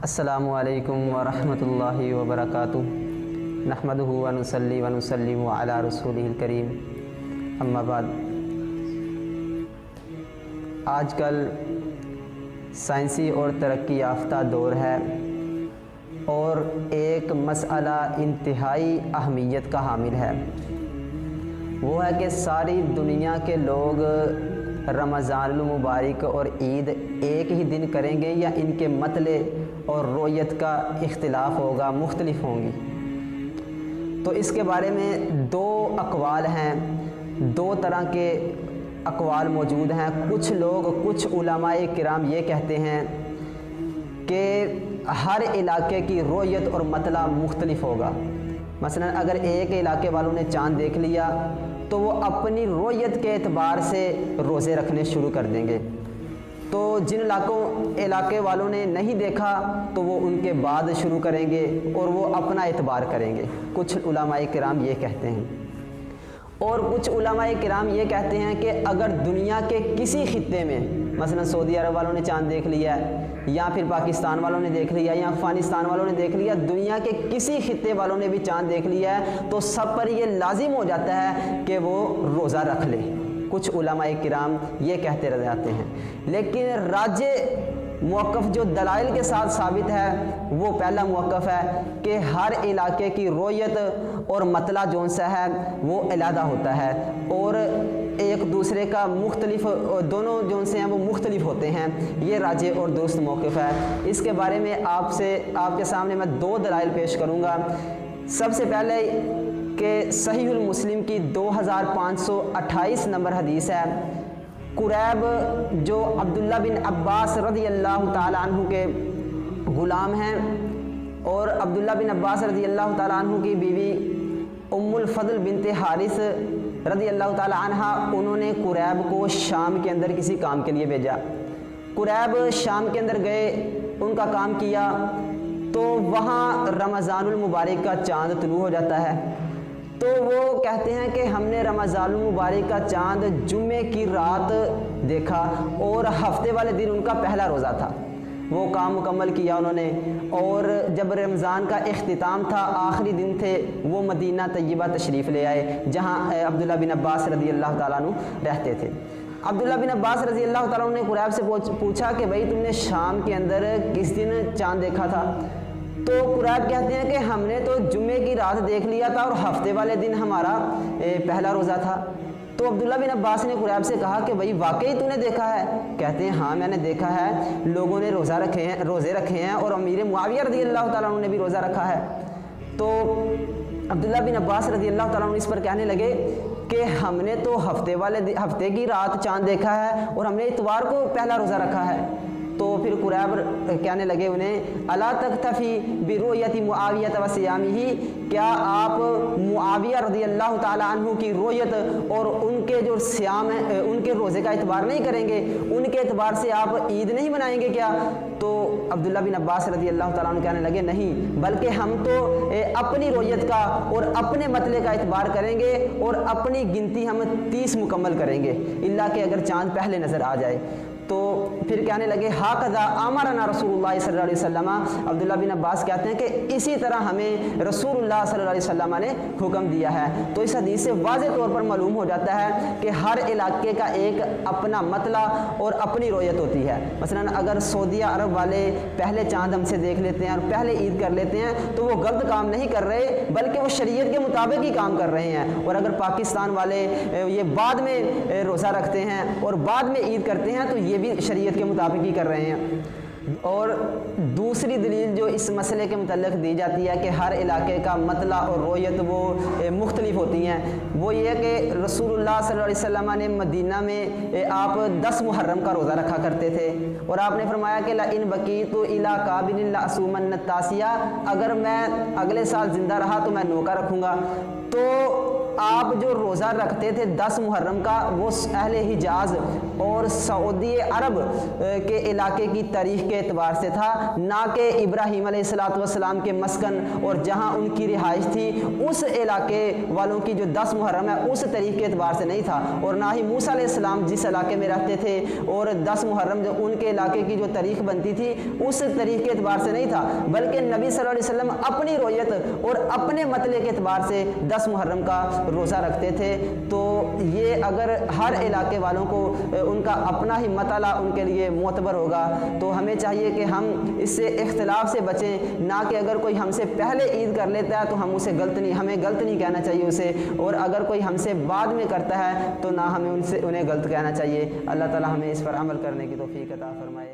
السلام علیکم ورحمۃ اللہ وبرکاتہ۔ نحمدہ ونصلی ونسلم علی رسولہ الکریم، اما بعد۔ آج کل سائنسی اور ترقی یافتہ دور ہے اور ایک مسئلہ انتہائی اہمیت کا حامل ہے، وہ ہے کہ ساری دنیا کے لوگ رمضان المبارک اور عید ایک ہی دن کریں گے یا ان کے مطلع اور رؤیت کا اختلاف ہوگا، مختلف ہوں گی۔ تو اس کے بارے میں دو اقوال ہیں، دو طرح کے اقوال موجود ہیں۔ کچھ علماء کرام یہ کہتے ہیں کہ ہر علاقے کی رؤیت اور مطلع مختلف ہوگا۔ مثلا اگر ایک علاقے والوں نے چاند دیکھ لیا تو وہ اپنی رؤیت کے اعتبار سے روزے رکھنے شروع کر دیں گے، تو جن علاقے والوں نے نہیں دیکھا تو وہ ان کے بعد شروع کریں گے اور وہ اپنا اعتبار کریں گے۔ کچھ علماء کرام یہ کہتے ہیں، اور کچھ علماء کرام یہ کہتے ہیں کہ اگر دنیا کے کسی خطے میں، مثلا سعودی عرب والوں نے چاند دیکھ لیا ہے، یا پھر پاکستان والوں نے دیکھ لیا، یا افغانستان والوں نے دیکھ لیا، دنیا کے کسی خطے والوں نے بھی چاند دیکھ لیا ہے، تو سب پر یہ لازم ہو جاتا ہے کہ وہ روزہ رکھ لے۔ کچھ علماء کرام یہ کہتے رہ جاتے ہیں، لیکن راجح موقف جو دلائل کے ساتھ ثابت ہے وہ پہلا موقف ہے کہ ہر علاقے کی رؤیت اور مطلع جون سا ہے وہ علیحدہ ہوتا ہے، اور ایک دوسرے کا مختلف، دونوں جون سے ہیں وہ مختلف ہوتے ہیں۔ یہ راجح اور درست موقف ہے۔ اس کے بارے میں آپ کے سامنے میں دو دلائل پیش کروں گا۔ سب سے پہلے کہ صحیح المسلم کی 2528 نمبر حدیث ہے، قریب جو عبداللہ بن عباس رضی اللہ تعالیٰ عنہ کے غلام ہیں، اور عبداللہ بن عباس رضی اللہ تعالیٰ عنہ کی بیوی ام الفضل بنت حارث رضی اللہ تعالیٰ عنہ، انہوں نے قریب کو شام کے اندر کسی کام کے لیے بھیجا۔ قریب شام کے اندر گئے، ان کا کام کیا، تو وہاں رمضان المبارک کا چاند طلوع ہو جاتا ہے۔ تو وہ کہتے ہیں کہ ہم نے رمضان المبارک کا چاند جمعے کی رات دیکھا، اور ہفتے والے دن ان کا پہلا روزہ تھا۔ وہ کام مکمل کیا انہوں نے، اور جب رمضان کا اختتام تھا، آخری دن تھے، وہ مدینہ طیبہ تشریف لے آئے جہاں عبداللہ بن عباس رضی اللہ تعالیٰ عنہ رہتے تھے۔ عبداللہ بن عباس رضی اللہ تعالیٰ عنہ نے قریب سے پوچھا کہ بھائی تم نے شام کے اندر کس دن چاند دیکھا تھا؟ تو قریب کہتے ہیں کہ ہم نے تو جمعے کی رات دیکھ لیا تھا اور ہفتے والے دن ہمارا پہلا روزہ تھا۔ تو عبداللہ بن عباس نے قریب سے کہا کہ بھائی واقعی تو نے دیکھا ہے؟ کہتے ہیں ہاں میں نے دیکھا ہے، لوگوں نے روزے رکھے ہیں، اور امیر معاویہ رضی اللہ تعالیٰ عنہ نے بھی روزہ رکھا ہے۔ تو عبداللہ بن عباس رضی اللہ تعالیٰ عنہ اس پر کہنے لگے کہ ہم نے تو ہفتے کی رات چاند دیکھا ہے اور ہم نے اتوار کو پہلا روزہ رکھا ہے۔ تو پھر قریب کہنے لگے انہیں، الا تکتفی برؤیت معاویہ و صیامہ، کیا آپ معاویہ رضی اللہ تعالیٰ عنہ کی رؤیت اور ان کے جو صیام ہے، ان کے روزے کا اعتبار نہیں کریں گے؟ ان کے اعتبار سے آپ عید نہیں منائیں گے کیا؟ تو عبداللہ بن عباس رضی اللہ تعالیٰ عنہ کہنے لگے نہیں، بلکہ ہم تو اپنی رؤیت کا اور اپنے مطلع کا اعتبار کریں گے، اور اپنی گنتی ہم 30 مکمل کریں گے، الا کہ اگر چاند پہلے نظر آ جائے۔ تو پھر کہنے لگے ہاکذا امرنا رسول اللہ صلی اللہ علیہ وسلم، عبداللہ بن عباس کہتے ہیں کہ اسی طرح ہمیں رسول اللہ صلی اللہ علیہ وسلم نے حکم دیا ہے۔ تو اس حدیث سے واضح طور پر معلوم ہو جاتا ہے کہ ہر علاقے کا ایک اپنا مطلع اور اپنی رؤیت ہوتی ہے۔ مثلا اگر سعودی عرب والے پہلے چاند ہم سے دیکھ لیتے ہیں اور پہلے عید کر لیتے ہیں تو وہ غلط کام نہیں کر رہے، بلکہ وہ شریعت کے مطابق ہی کام کر رہے ہیں۔ اور اگر پاکستان والے یہ بعد میں روزہ رکھتے ہیں اور بعد میں عید کرتے ہیں تو یہ بھی شریعت کے مطابق ہی کر رہے ہیں۔ اور دوسری دلیل جو اس مسئلے کے متعلق دی جاتی ہے کہ ہر علاقے کا مطلع اور رؤیت وہ مختلف ہوتی ہیں، وہ یہ کہ رسول اللہ صلی اللہ علیہ وسلم نے مدینہ میں آپ 10 محرم کا روزہ رکھا کرتے تھے، اور آپ نے فرمایا کہ لئن بقیت الی قابل لأصومن التاسعہ، اگر میں اگلے سال زندہ رہا تو میں 9 کا رکھوں گا۔ تو آپ جو روزہ رکھتے تھے 10 محرم کا وہ اہل حجاز اور سعودی عرب کے علاقے کی تاریخ کے اعتبار سے تھا، نہ کہ ابراہیم علیہ السلام کے مسکن اور جہاں ان کی رہائش تھی اس علاقے والوں کی جو 10 محرم ہے اس تاریخ کے اعتبار سے نہیں تھا، اور نہ ہی موسیٰ علیہ السلام جس علاقے میں رہتے تھے اور 10 محرم جو ان کے علاقے کی جو تاریخ بنتی تھی اس تاریخ کے اعتبار سے نہیں تھا، بلکہ نبی صلی اللہ علیہ وسلم اپنی رویت اور اپنے مطلع کے اعتبار سے 10 محرم کا روزہ رکھتے تھے۔ تو یہ اگر ہر علاقے والوں کو ان کا اپنا ہی مطلع ان کے لیے معتبر ہوگا تو ہمیں چاہیے کہ ہم اس سے اختلاف سے بچیں، نہ کہ اگر کوئی ہم سے پہلے عید کر لیتا ہے تو ہم اسے ہمیں غلط نہیں کہنا چاہیے اسے، اور اگر کوئی ہم سے بعد میں کرتا ہے تو نہ ہمیں انہیں غلط کہنا چاہیے۔ اللہ تعالی ہمیں اس پر عمل کرنے کی توفیق عطا فرمائے۔